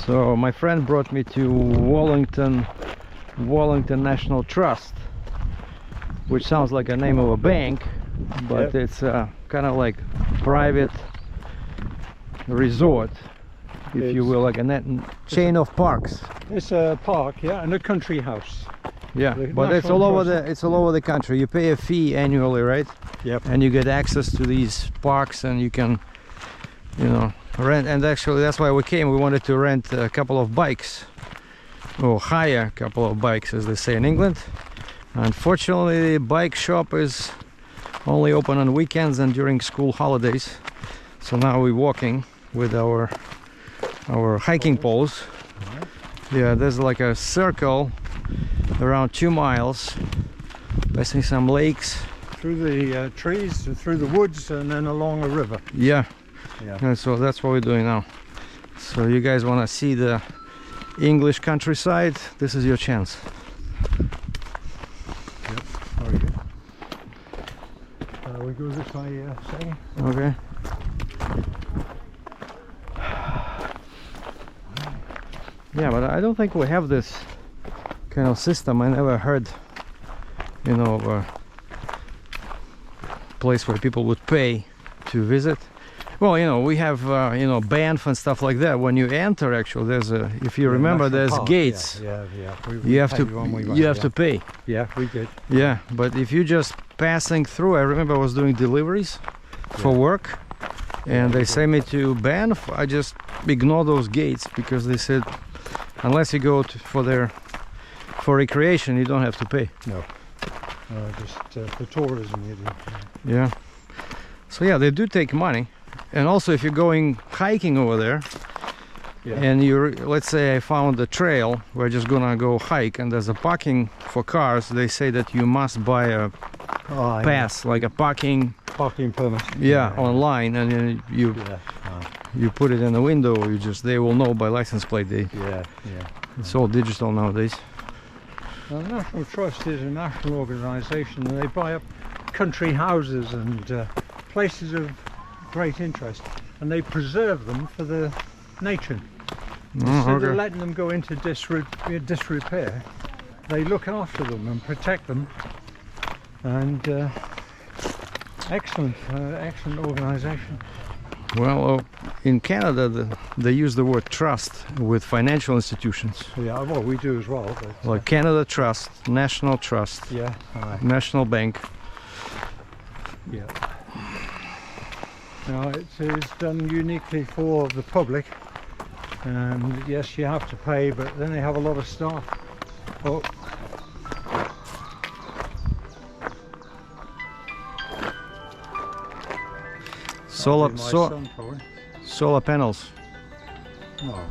So my friend brought me to Wallington National Trust, which sounds like a name of a bank, but Yep. it's kind of like private resort, if you will, like a chain of parks. It's a park, yeah, and a country house. Yeah, The but it's all National over Trust. it's all over the country. You pay a fee annually, right? Yep. And you get access to these parks, and you can, you know, rent. And actually that's why we came. We wanted to rent a couple of bikes, or hire a couple of bikes, as they say in England. Unfortunately, the bike shop is only open on weekends and during school holidays. So now we're walking with our hiking poles. Yeah, there's like a circle around 2 miles, passing some lakes. Through the trees, through the woods, and then along a river. Yeah. Yeah. And so that's what we're doing now. So you guys want to see the English countryside? This is your chance. Yep. Very good. We go this way, say. Okay. Yeah, but I don't think we have this kind of system. I never heard, you know, of a place where people would pay to visit. Well, you know, we have, you know, Banff and stuff like that. When you enter, actually, there's a, if you remember, National there's Park, gates. Yeah. You have to, when we went, you have to pay. Yeah, we did. Yeah, but if you just passing through, I remember I was doing deliveries for work, and they sent me to Banff. I just ignore those gates because they said, unless you go to, for recreation, you don't have to pay. No. Just for tourism, you do. Yeah. So yeah, they do take money. And also, if you're going hiking over there, and you, let's say I found a trail, we're just gonna go hike, and there's a parking for cars, they say that you must buy a pass, like a parking permit. Online, and then you put it in the window. They will know by license plate. It's all digital nowadays. Well, the National Trust is a national organisation, and they buy up country houses and places of great interest, and they preserve them for the nature. Instead of letting them go into disrepair, they look after them and protect them. And excellent organisation. Well, in Canada, they use the word trust with financial institutions. Yeah, well, we do as well. But, like Canada Trust, National Trust, National Bank. Yeah. Now, it is done uniquely for the public, and yes, you have to pay, but then they have a lot of staff. Oh. Solar panels. Oh.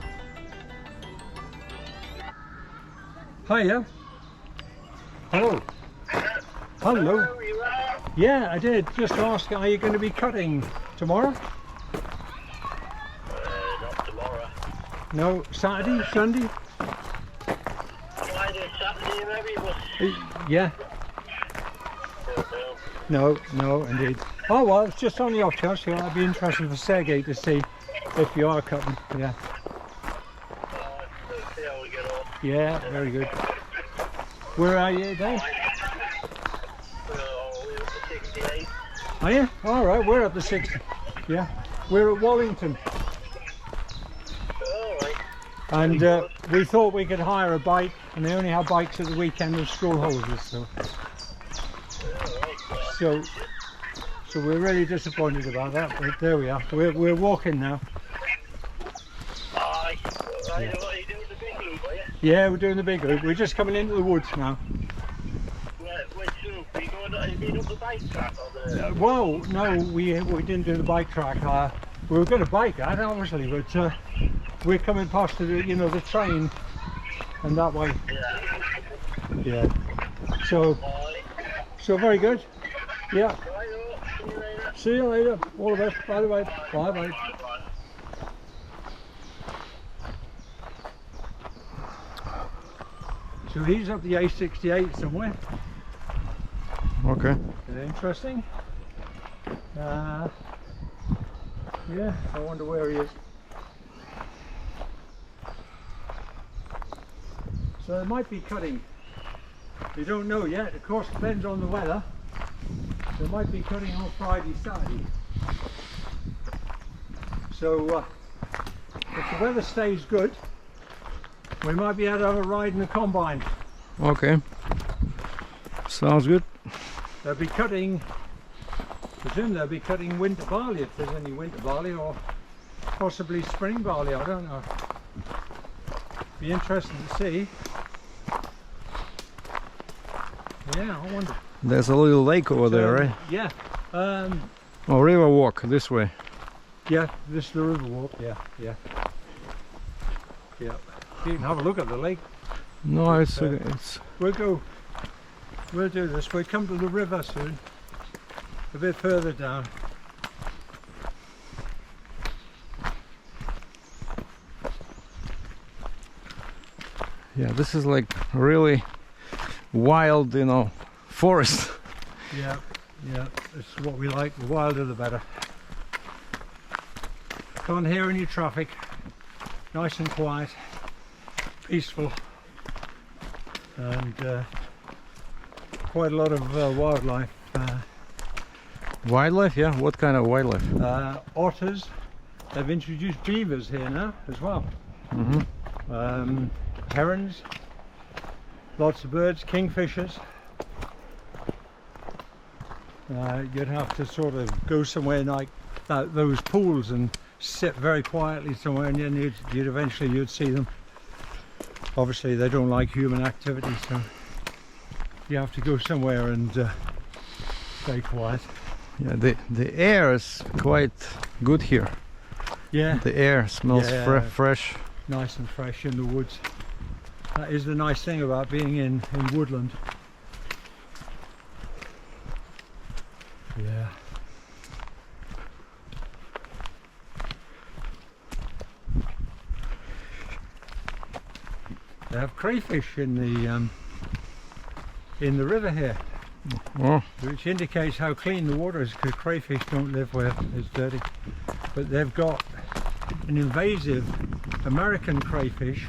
Hiya. Hello. Hello. Yeah, I did. Just ask, are you going to be cutting tomorrow? Not tomorrow. No, Saturday, Sunday? Friday, Saturday maybe, but... Yeah. No, indeed. Oh well, it's just on the off chance. Yeah, I'd be interested for Sergey to see if you are cutting. Yeah. Let's see how we get on. Yeah, very good. Where are you today? We're up to 68. Are you? All right, we're up to 60. Yeah, we're at Wallington, Alright. and we thought we could hire a bike, and they only have bikes at the weekend with school holidays. So we're really disappointed about that, but there we are. We're walking now. Aye. Right, what are you doing, the big loop, are you? Yeah, we're doing the big loop. We're just coming into the woods now. Which loop? Are you going up the bike track or the... Well, no, we didn't do the bike track. We were going to bike that, obviously, but we're coming past the train, and that way. Yeah. So very good. Yeah. See you later. All the best. Bye bye. Bye bye. So he's up the A68 somewhere. Okay. Interesting. Yeah, I wonder where he is. So they might be cutting. We don't know yet. Of course, depends on the weather. They might be cutting on Friday, Saturday. So if the weather stays good, we might be able to have a ride in the combine. Okay. Sounds good. They'll be cutting, I presume they'll be cutting winter barley if there's any winter barley, or possibly spring barley, I don't know. Be interesting to see. Yeah, I wonder. There's a little lake over there, right? Yeah. Oh, river walk this way. Yeah, this is the river walk, yeah. You can have a look at the lake. No, it's We'll do this. We'll come to the river soon. A bit further down. yeah, this is like really wild, you know, forest. Yeah, this is what we like. The wilder the better. Can't hear any traffic. Nice and quiet. Peaceful. And quite a lot of wildlife. Wildlife, yeah? What kind of wildlife? Otters. They've introduced beavers here now as well. Herons. Lots of birds, kingfishers. You'd have to sort of go somewhere like those pools and sit very quietly somewhere, and then you'd eventually see them. Obviously they don't like human activity, so you have to go somewhere and stay quiet. Yeah, the air is quite good here. Yeah, the air smells fresh. Nice and fresh in the woods. That is the nice thing about being in woodland. Yeah. They have crayfish in the river here, which indicates how clean the water is, because crayfish don't live where it's dirty. But they've got an invasive American crayfish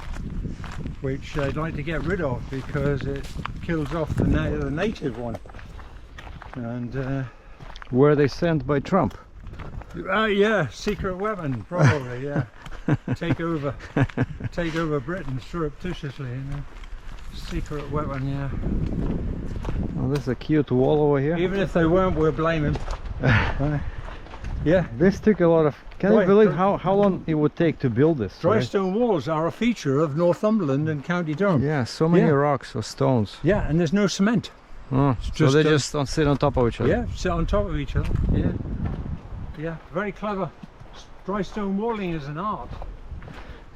which they'd like to get rid of because it kills off the native one. And were they sent by Trump? Yeah, secret weapon probably. Yeah. take over Britain surreptitiously, you know. Secret weapon, yeah. Oh, this is a cute wall over here. Even if they weren't, we'll blame him. Yeah. This took a lot of... Can you believe how long it would take to build this? Dry stone walls are a feature of Northumberland and County Durham. Yeah, so many rocks or stones. Yeah, and there's no cement. Oh, so they just don't sit on top of each other? Yeah, sit on top of each other. Yeah. Yeah, very clever. Dry stone walling is an art.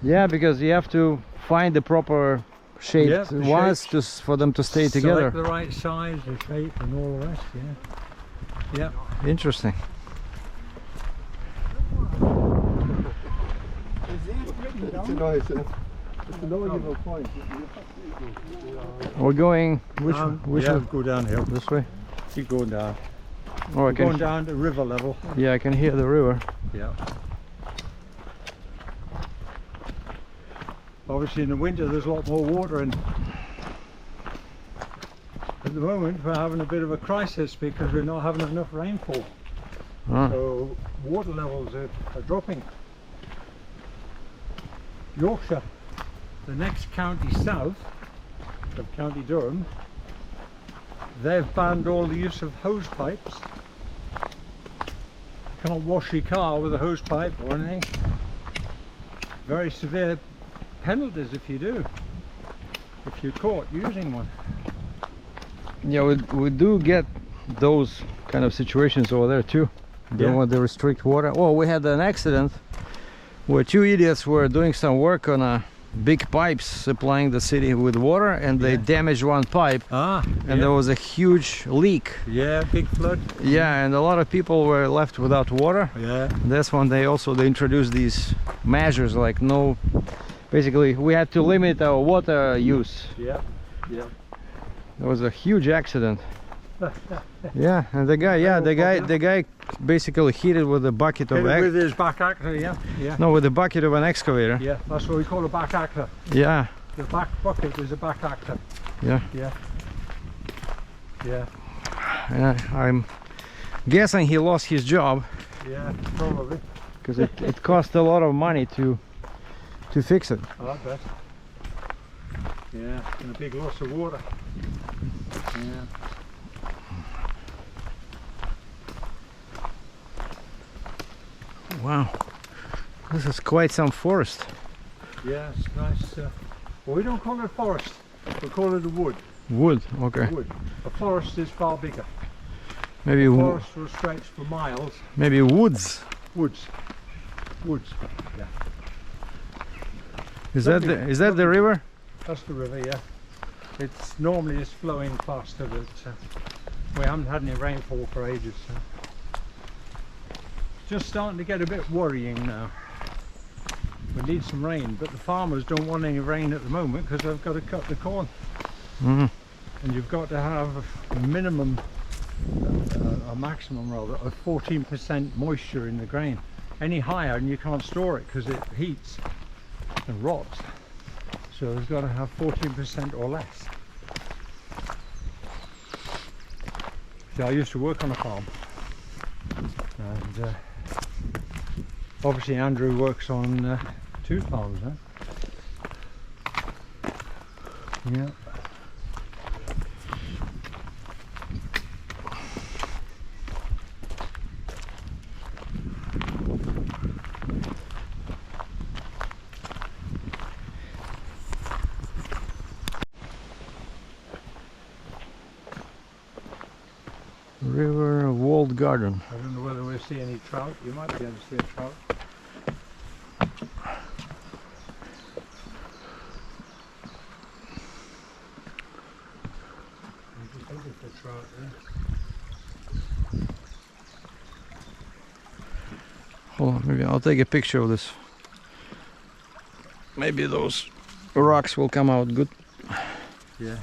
Yeah, because you have to find the proper shape for them to stay together. Select the right size, the shape, and all the rest. Yeah. Yeah. Interesting. We're going which go downhill. This way? Keep going down. Oh, I can going down to river level. Yeah, I can hear the river. Yeah. Obviously in the winter there's a lot more water, and at the moment we're having a bit of a crisis because we're not having enough rainfall. So water levels are dropping. Yorkshire, the next county south of County Durham, they've banned all the use of hose pipes. You can't wash your car with a hose pipe or anything. Very severe penalties if you do, if you're caught using one. Yeah, we do get those kind of situations over there too. They want to restrict water. Oh, we had an accident where two idiots were doing some work on big pipes supplying the city with water, and they damaged one pipe, and there was a huge leak. Yeah, big flood. Yeah, and a lot of people were left without water. Yeah. And that's when they introduced these measures, like basically we had to limit our water use. Yeah. There was a huge accident. Yeah, and the guy basically hit it with a bucket of with his back actor. Yeah. No, with the bucket of an excavator. Yeah, that's what we call a back actor. Yeah. The back bucket is a back actor. Yeah. Yeah. Yeah. I'm guessing he lost his job Yeah, probably. because it cost a lot of money to fix it. I bet. Yeah, and a big loss of water. Yeah. Wow, this is quite some forest. Yeah, it's nice. Well, we don't call it a forest. We call it a wood. Wood, okay. Wood. A forest is far bigger. Maybe Forest will stretch for miles. maybe woods. Woods. Woods. Yeah. Is that the river? That's the river, yeah. It's normally it's flowing faster, but we haven't had any rainfall for ages. So. Just starting to get a bit worrying now. We need some rain, but the farmers don't want any rain at the moment because they've got to cut the corn. Mm-hmm. And you've got to have a minimum, a maximum rather, of 14% moisture in the grain. Any higher and you can't store it because it heats and rots. So it's got to have 14% or less. See, I used to work on a farm, and obviously Andrew works on 2 farms now. Yeah. River walled garden. I don't know whether we'll see any trout. You might be able to see a trout. I'm just looking for trout there. Hold on, maybe I'll take a picture of this. Maybe those rocks will come out good. Yeah.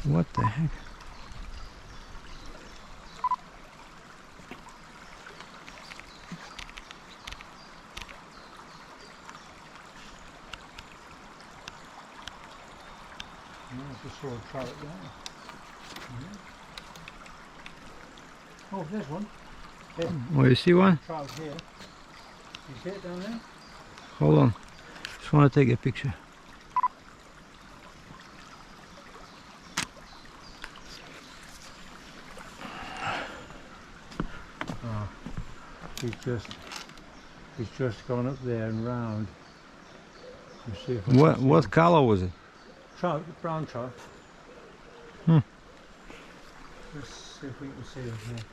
What the heck? I just saw a trout there. Oh, there's one. There. Oh, you see one? Trout here. You see it down there? Hold on. Just want to take a picture. Oh, he's just gone up there and round. Let's see if we can see What him. color was it? Trout, brown trout. Hmm. Let's see if we can see him here.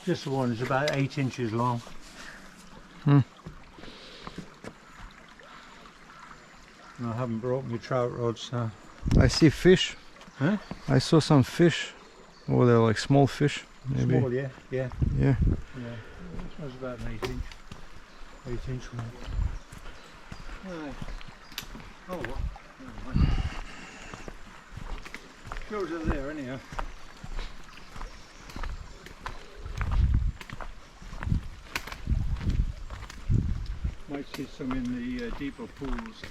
This one is about 8 inches long. Hmm. I haven't brought my trout rods, so. I see fish. Huh? I saw some fish. Oh, they're like small fish. Maybe. Small, yeah, yeah, Yeah. yeah. This one's about an 8-inch one. Right. Oh, well, never mind. Shows are there anyhow. Might see some in the deeper pools.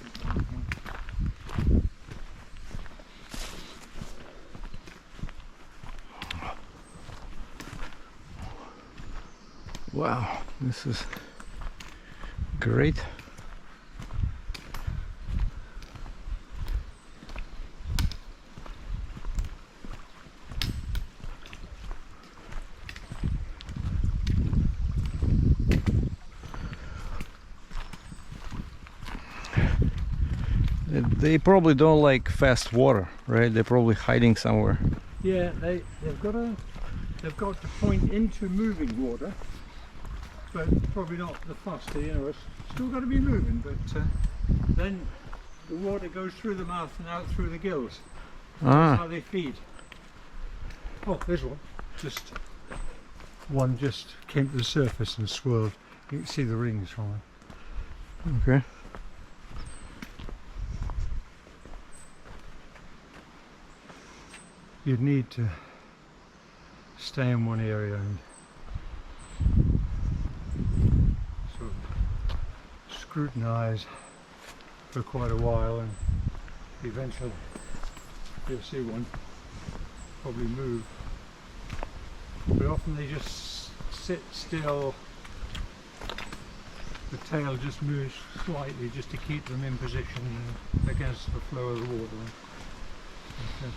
Wow, this is great. They probably don't like fast water, right? They're probably hiding somewhere. Yeah, they've got to point into moving water, but probably not the faster. You know, it's still got to be moving, but then the water goes through the mouth and out through the gills. That's how they feed. Oh, there's one. One just came to the surface and swirled. You can see the rings from it. Okay. You'd need to stay in one area and sort of scrutinize for quite a while, and eventually you'll see one probably move. But often they just sit still. The tail just moves slightly just to keep them in position against the flow of the water. Okay.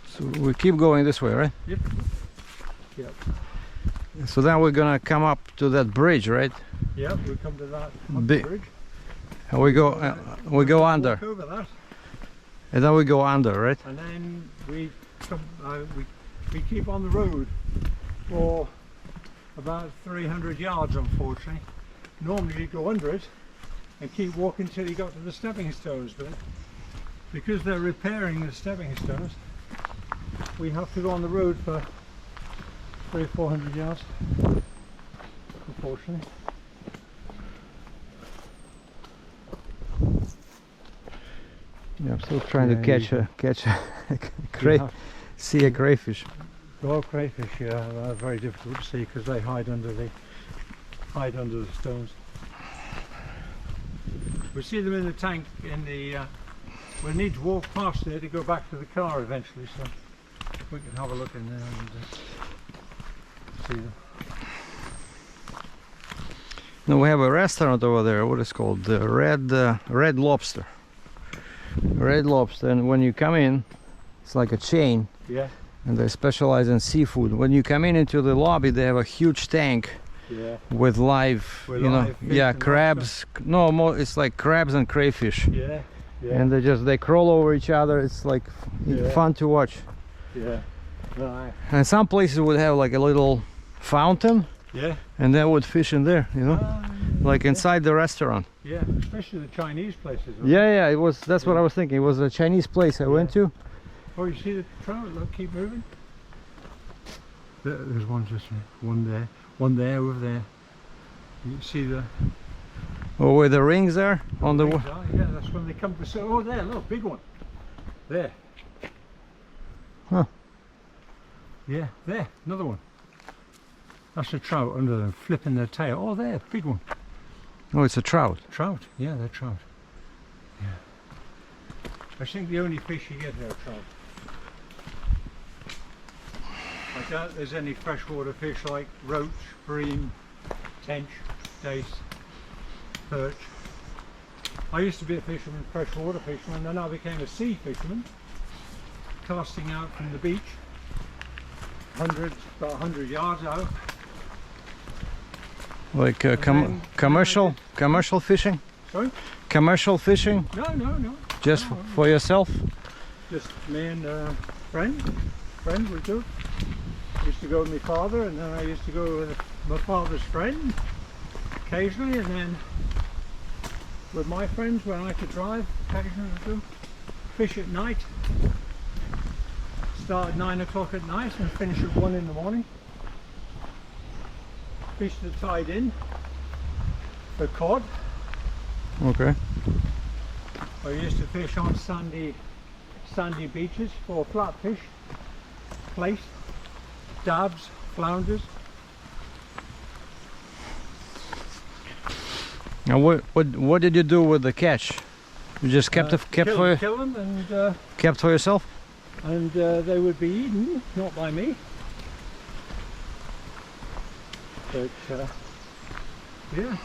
So we keep going this way, right? Yep. Yep. So then we're gonna come up to that bridge, right? Yep, we come to that bridge. And we go under. Walk over that. And then we go under, right? And then we come, we keep on the road for about 300 yards, unfortunately. Normally you go under it and keep walking till you got to the stepping stones, but because they're repairing the stepping stones, we have to go on the road for 300-400 yards, unfortunately. Yeah, I'm still trying to catch a see a crayfish. Well, crayfish, yeah, are very difficult to see because they hide under the stones. We see them in the tank. We'll need to walk past there to go back to the car eventually, so we can have a look in there and see them. Now we have a restaurant over there. What is it called? The Red Lobster. Red Lobster, and when you come in, it's like a chain. Yeah. And they specialize in seafood. When you come in into the lobby, they have a huge tank. Yeah. With live, crabs. No, more. It's like crabs and crayfish. Yeah. Yeah. And they crawl over each other. It's like fun to watch. Yeah. Right. And some places would have like a little fountain. Yeah. And they would fish in there, you know, like inside the restaurant. Yeah, especially the Chinese places. Yeah, it was. That's what I was thinking. It was a Chinese place I went to. Oh, you see the trout? Look, keep moving. There's one just one there, over there. You see the. Oh, where the rings are on the. Yeah, that's when they come to. Oh, there, look, big one. There. Huh. Yeah, there, another one. That's a trout under them, flipping their tail. Oh, there, big one. Oh, it's a trout. Trout, yeah, they're trout. Yeah. I think the only fish you get here are trout. I doubt there's any freshwater fish like roach, bream, tench, dace, perch. I used to be a fisherman, freshwater fisherman, then I became a sea fisherman, casting out from the beach, about 100 yards out. Like commercial fishing? Sorry? Commercial fishing? No. Just for yourself? Just me and a friend would go. Used to go with my father, and then I used to go with my father's friend occasionally, and then with my friends when I could drive occasionally would go fish at night. Start at 9 o'clock at night and finish at 1 in the morning. Fish that are tied in for cod. Okay. I used to fish on sandy beaches for flatfish, plaice, dabs, flounders. Now what did you do with the catch? You just kept kill them kept for yourself? and they would be eaten, not by me. But yeah,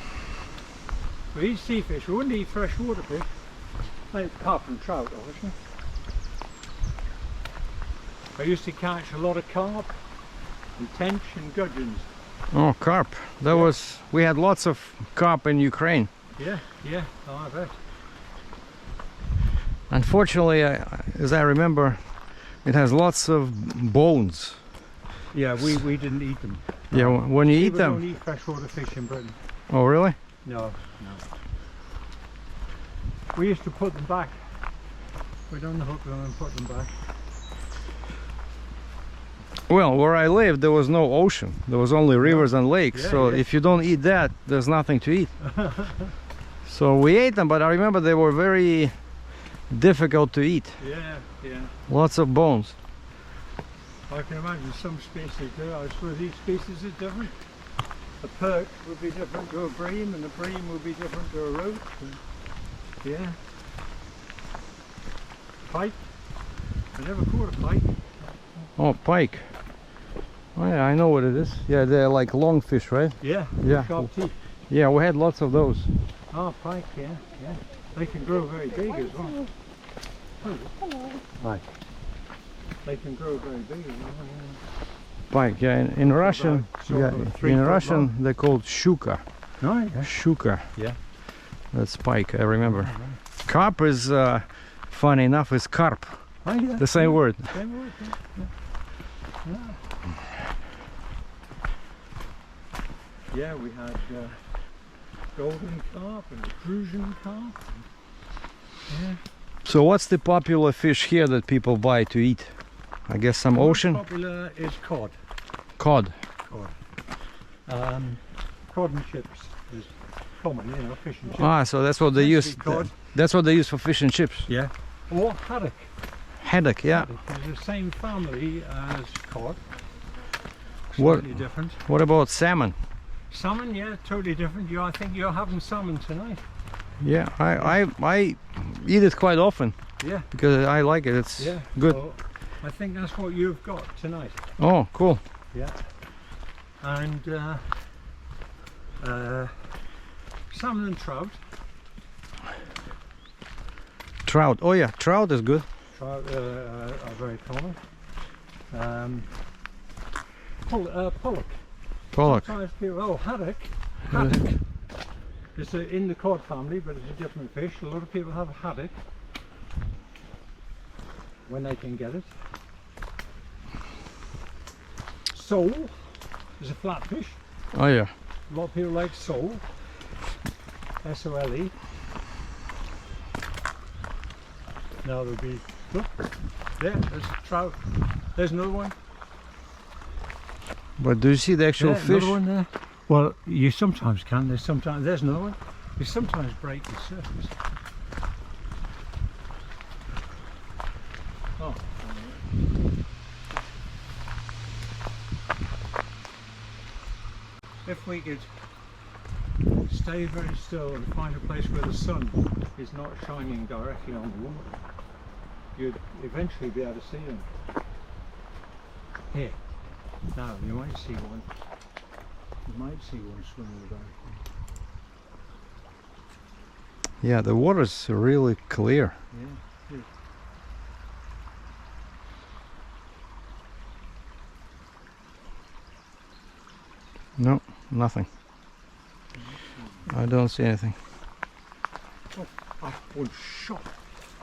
we eat sea fish. We wouldn't eat freshwater fish, like carp and trout, obviously. I used to catch a lot of carp and tench and gudgeons. Oh, carp. We had lots of carp in Ukraine. Yeah, oh, I bet. Unfortunately, as I remember, it has lots of bones. Yeah, we didn't eat them. Yeah, when you eat We them. don't eat freshwater fish in Britain. Oh, really? No. We used to put them back. We'd unhook them and put them back. Well, where I lived, there was no ocean. There was only rivers and lakes. Yeah, so yeah. if you don't eat that, there's nothing to eat. So we ate them, but I remember they were very difficult to eat. Yeah. Lots of bones. I can imagine some species do. I suppose each species is different. A perch would be different to a bream, and a bream would be different to a roach. Yeah. Pike. I never caught a pike. Oh, pike. Oh, yeah, I know what it is. Yeah, they're like long fish, right? Yeah. Yeah. Sharp teeth. Yeah, we had lots of those. Oh, pike. Yeah. They can grow very big as well. Hi. They can grow very big as well. Pike, yeah. In Russian, sort of 3 in foot Russian long. they're called shuka. Oh, yeah. Shuka. Yeah. That's pike, I remember. Carp is, funny enough, is carp. Oh, yeah. The same word. Same word, yeah. Yeah, we had golden carp and Prussian carp. Yeah. So what's the popular fish here that people buy to eat? I guess some ocean? Most popular is cod. Cod. Cod and chips is common, you know, fish and chips. Ah, so that's what they Tends to use. be cod. That's what they use for fish and chips. Yeah. Or haddock. Haddock, yeah. Haddock is the same family as cod. What- Slightly different. What about salmon? Salmon, yeah, totally different. I think you're having salmon tonight. Yeah, I eat it quite often Yeah. because I like it. It's Yeah. good. So I think that's what you've got tonight. Oh, cool. Yeah. And salmon and trout. Trout. Oh yeah, trout is good. Trout are very common. Pollock. Pollock. Sometimes people, oh, haddock. Haddock. It's in the cod family, but it's a different fish. A lot of people have haddock when they can get it. Sole is a flatfish. Oh yeah. A lot of people like sole. S-O-L-E. Now there'll be, look, there's a trout. There's another one. But do you see the actual fish? Another one there. Well, you sometimes can. There's another one. You sometimes break the surface. Oh. If we could stay very still and find a place where the sun is not shining directly on the water, you'd eventually be able to see them. Here. Now, you might see one. You might see one swimming about. Yeah, the water's really clear. Yeah. No, nothing. I don't see anything. Oh,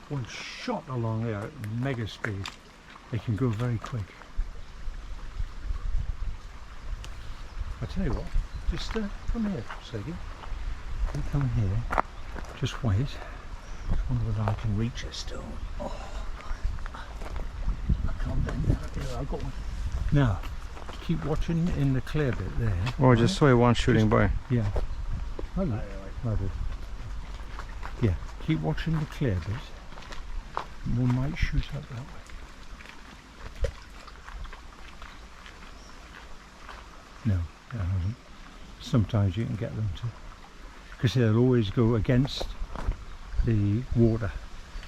one shot along there at mega speed. They can go very quick. I tell you what, just come here for a second. You come here, just wait. Just wonder whether I can reach a stone. Oh, I can't bend down here. I've got one. Now, keep watching in the clear bit there. Or just saw one shooting by. Yeah. Hello. Yeah, keep watching the clear bit. One might shoot up that way. No, it hasn't. Sometimes you can get them to, because they'll always go against the water.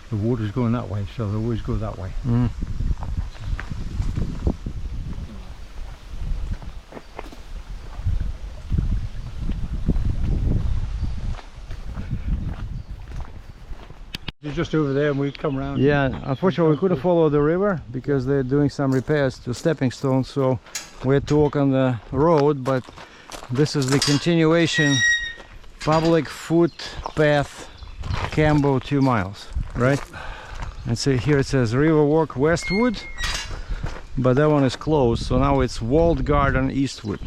The water's going that way, so they always go that way. Mm. You're just over there and we come round. Yeah, unfortunately we couldn't follow the river because they're doing some repairs to stepping stones, so we had to walk on the road, but this is the continuation public footpath Cambo 2 miles, right? And so here it says Riverwalk Westwood, but that one is closed, so now it's Walled Garden Eastwood.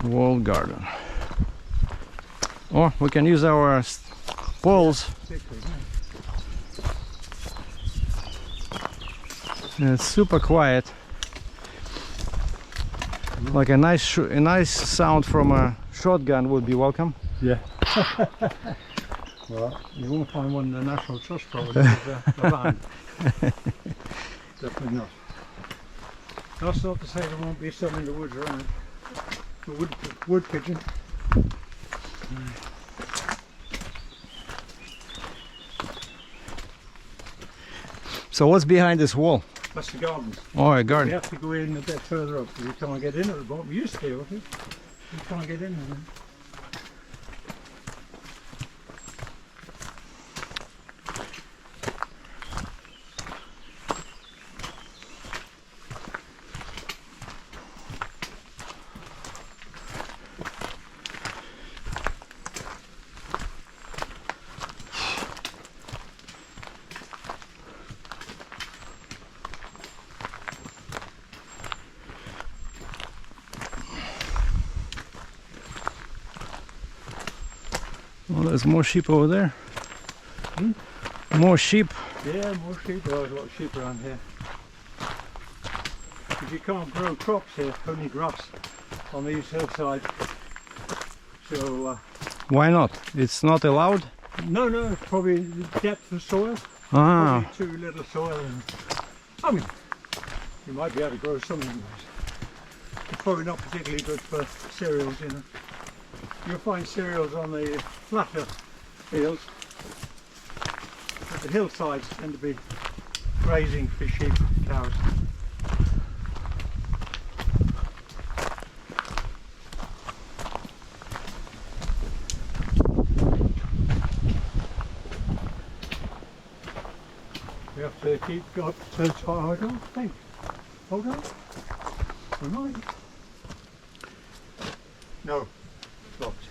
Walled Garden. Or we can use our poles. And it's super quiet. Like a nice sound from a shotgun would be welcome. Yeah. Well, you won't find one in the National Trust probably. A van. Definitely not. That's not to say there won't be some in the woods around. The wood pigeon. So what's behind this wall? That's the garden. Oh, a We garden. have to go in a bit further up because you can't get in at the bottom. You used to be able to. You can't get in there. Well, there's more sheep over there. Hmm? More sheep. Yeah, more sheep. There's a lot of sheep around here. Because you can't grow crops here, only grass on these hillsides. So, Why not? It's not allowed? no, it's probably the depth of soil. Ah, Probably too little soil. And, I mean, you might be able to grow something. But it's probably not particularly good for cereals, you know. You'll find cereals on the flatter fields, but the hillsides tend to be grazing for sheep, cows. We have to keep up to hold on, think. Hold on. We might. No. Locked.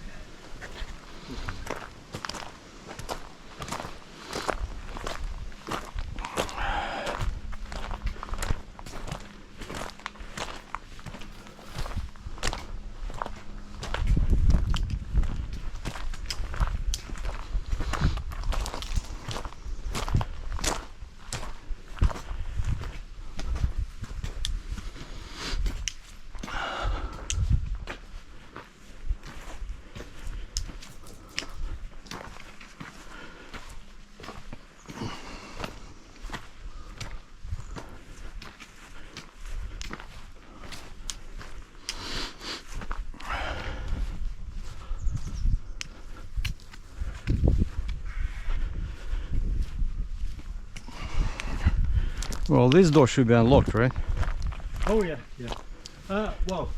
well, this door should be unlocked, right? Oh yeah. Well,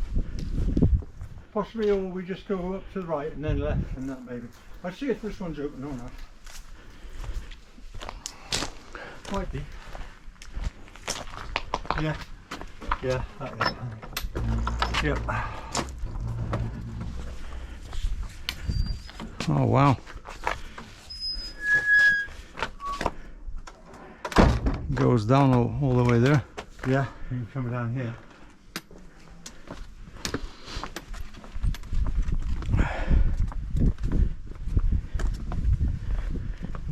possibly, or we just go up to the right and then left and that maybe. I'll see if this one's open or not. Might be. Yeah. That is. Yep. Oh, wow. Goes down all the way there. Yeah, you can come down here.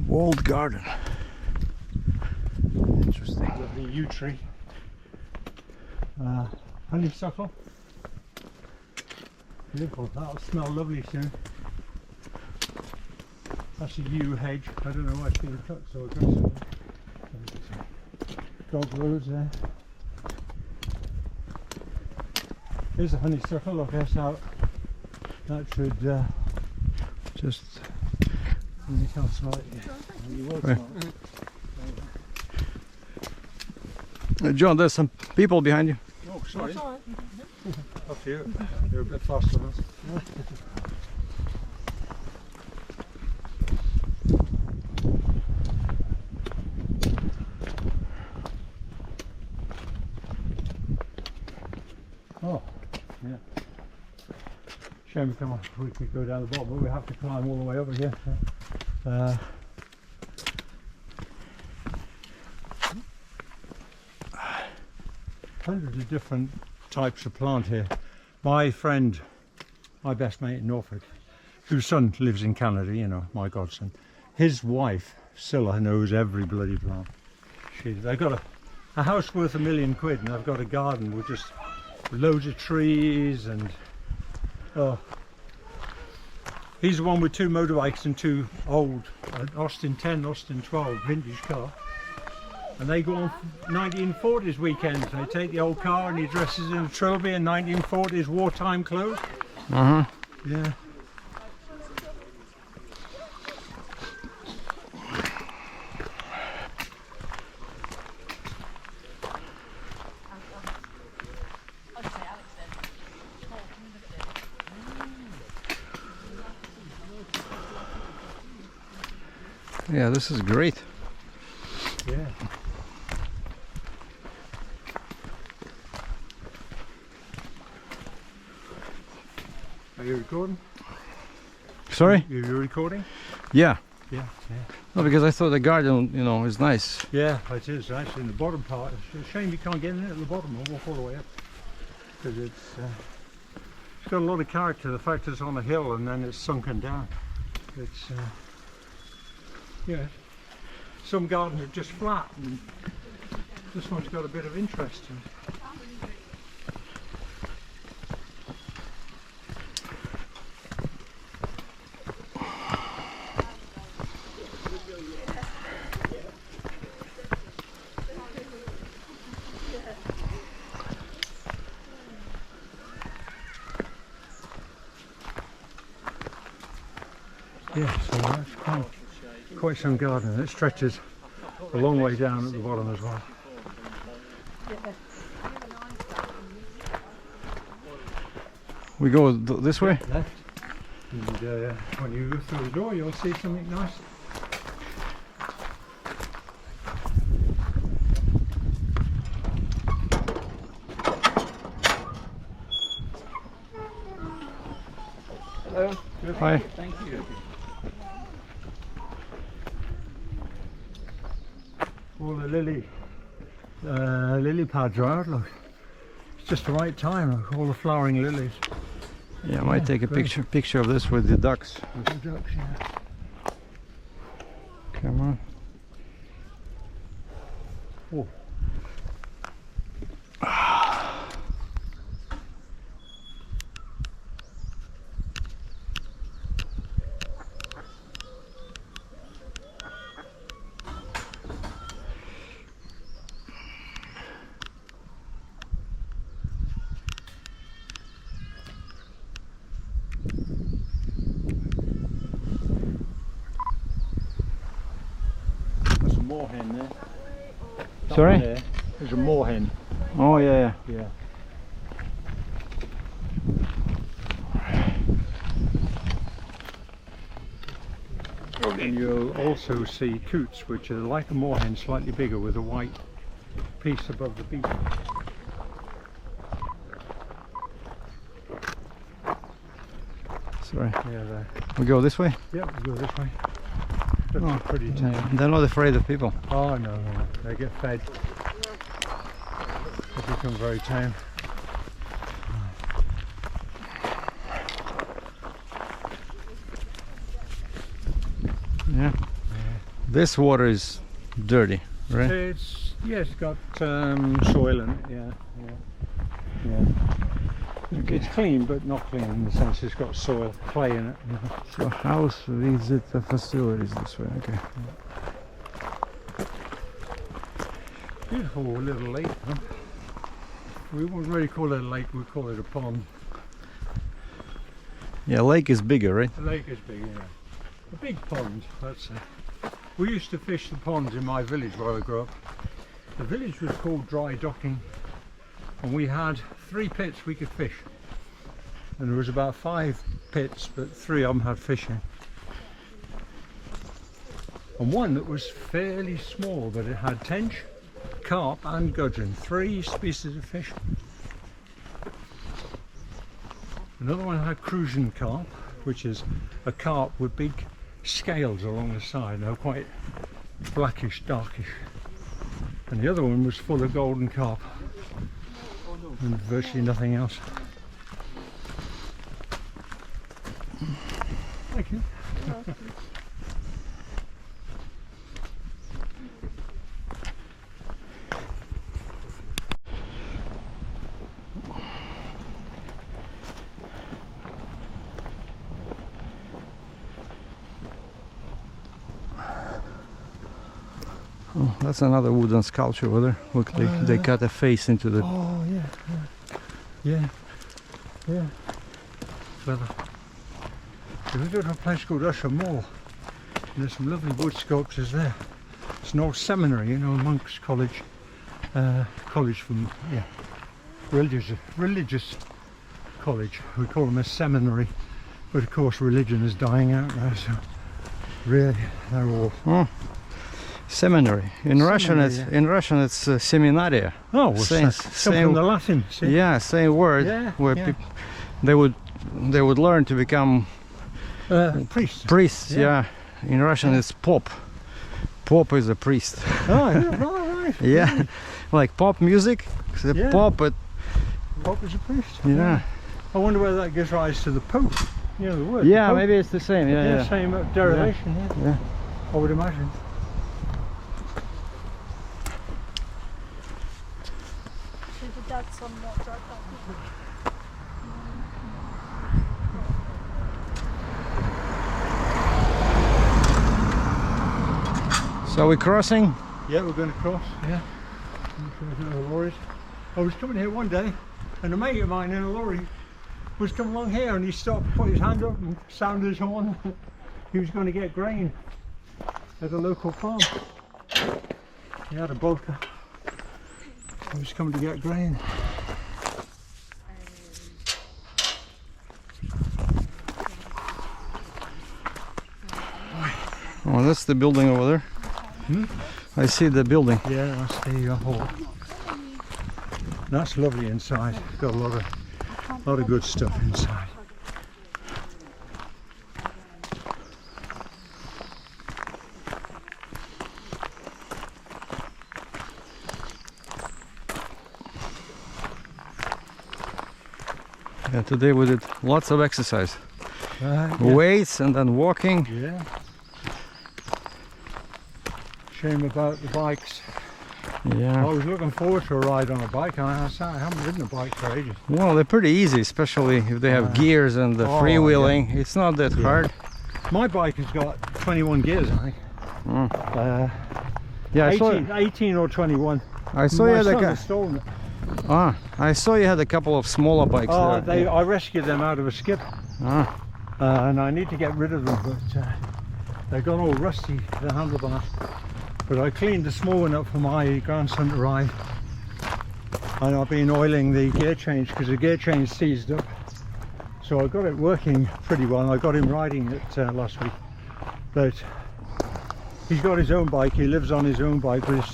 Walled garden. Interesting. Lovely yew tree. Honeysuckle. Beautiful. That'll smell lovely soon. That's a yew hedge. I don't know why it's been cut so aggressively. Dog roads there. Here's a honeysuckle. Look, that's out. That should Just You can't smell it. You will smell it. John, there's some people behind you. Oh, sorry. Up to you. You're a bit faster than us. Oh, yeah. Shame we could go down the bottom, but we have to climb all the way over here. Hundreds of different types of plant here. My friend, my best mate in Norfolk, whose son lives in Canada, you know, my godson, his wife, Scylla, knows every bloody plant. They've got a house worth £1 million, and they've got a garden with just loads of trees and oh. He's the one with 2 motorbikes and 2 old Austin 10, Austin 12 vintage car. And they go on 1940s weekends. They take the old car and he dresses in a trilby in 1940s wartime clothes. Uh-huh. Yeah. Yeah, this is great. Yeah. Are you recording? Sorry? You're recording? Yeah. Yeah, yeah. No, because I thought the garden, you know, is nice. Yeah, it is actually in the bottom part. It's a shame you can't get in at the bottom and walk all the way up. Because it's got a lot of character. The fact it's on a hill and then it's sunken down. It's, yeah. Some gardens are just flat and this one's got a bit of interest in it. Yeah, so that's quite some garden, and it stretches a long way down at the bottom as well. We go this way? Left. And when you go through the door, you'll see something nice. Hello. Hi. Thank you. All the lily pads are out, look. It's just the right time, look, all the flowering lilies. Yeah, I might take a great. picture of this with the ducks. With the ducks, yeah. Come on. Oh. There's a moorhen there. That Sorry? one there, there's a moorhen. Oh, yeah, yeah. Yeah. And you'll also see coots, which are like a moorhen, slightly bigger, with a white piece above the beak. Sorry. Yeah, there. We go this way? Yeah, we'll go this way. That's Oh. pretty tame. They're not afraid of people. Oh no, no, they get fed. They become very tame. Yeah. This water is dirty, right? It's got soil in it. Yeah, yeah, yeah. Okay. It's clean, but not clean in the sense it's got soil, clay in it. So house visit the facilities this way. Okay. Beautiful little lake. Huh? We wouldn't really call it a lake. We'd call it a pond. Yeah, lake is bigger, right? The lake is big, yeah. A big pond, let's say. We used to fish the ponds in my village where I grew up. The village was called Dry Docking, and we had 3 pits we could fish. And there was about 5 pits, but 3 of them had fish in. And one that was fairly small, but it had tench, carp and gudgeon, 3 species of fish. Another one had crucian carp, which is a carp with big scales along the side. They're quite blackish, darkish. And the other one was full of golden carp and virtually nothing else. Thank you. Oh, that's another wooden sculpture over there. Look, they cut a face into the... Oh, yeah. Clever. We go to a place called Usher Moor, and there's some lovely wood sculptures there. It's an old seminary, you know, a monks' college. College from, religious college. We call them a seminary, but of course religion is dying out now, so really they're all... Seminary. In Russian, it's seminaria. Oh, well, same from the Latin. See? Yeah, same word. Yeah, where they would learn to become priests. Priests. Yeah. In Russian, it's pop. Pop is a priest. Oh, yeah, right. Yeah, like pop music. Yeah. Pop, but Pope is a priest. yeah. I wonder whether that gives rise to the Pope. You know the word. Yeah, the Pope. maybe it's the same. Yeah. Same derivation. Yeah. I would imagine. That's somewhat dry So we're crossing. Yeah, we're going to cross. Yeah. Lorries. I was coming here one day, and a mate of mine in a lorry was coming along here, and he stopped, put his hand up, and sounded his horn. He was going to get grain at a local farm. He had a bolter. He was coming to get grain. Oh, that's the building over there. I see the building. Yeah, that's the hall. That's lovely inside. Got a lot of good stuff inside. Yeah, today we did lots of exercise. Yeah. Weights and then walking. Yeah. Shame about the bikes. Yeah. I was looking forward to a ride on a bike, and I haven't ridden a bike for ages. Well, they're pretty easy, especially if they have gears and the freewheeling. Yeah. It's not that hard. My bike has got 21 gears, I think. Yeah, 18 or 21. I saw you had a stolen it. I saw you had a couple of smaller bikes there. I rescued them out of a skip. And I need to get rid of them, but they've gone all rusty, the handlebars. But I cleaned the small one up for my grandson to ride, and I've been oiling the gear change because the gear change seized up. So I got it working pretty well. I got him riding it last week, but he's got his own bike. He lives on his own bike, but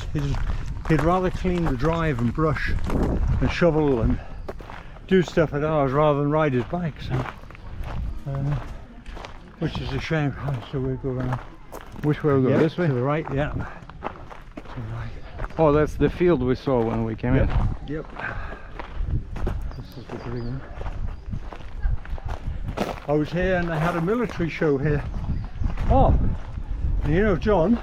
he'd rather clean the drive and brush and shovel and do stuff at ours rather than ride his bike. So, which is a shame. So we'll go around. Which way we go? Yeah, this way? To the right, yeah. Oh, that's the field we saw when we came in. Yep. This is the green. I was here and they had a military show here. Oh, and you know John?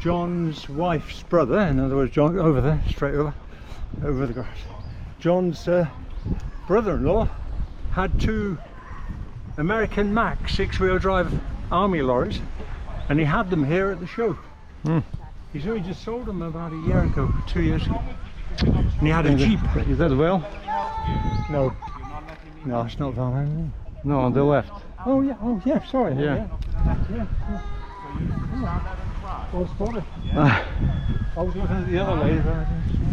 John's wife's brother, in other words, John, over there, straight over the grass. John's brother-in-law had 2 American Mack 6-wheel drive army lorries, and he had them here at the show. He's only just sold them about a year ago, 2 years ago. And he had a Jeep. Is that well? No, it's not that. No, on the left. Oh yeah, sorry. Yeah. Yeah. Well spotted. I was looking at the other lady, but I didn't see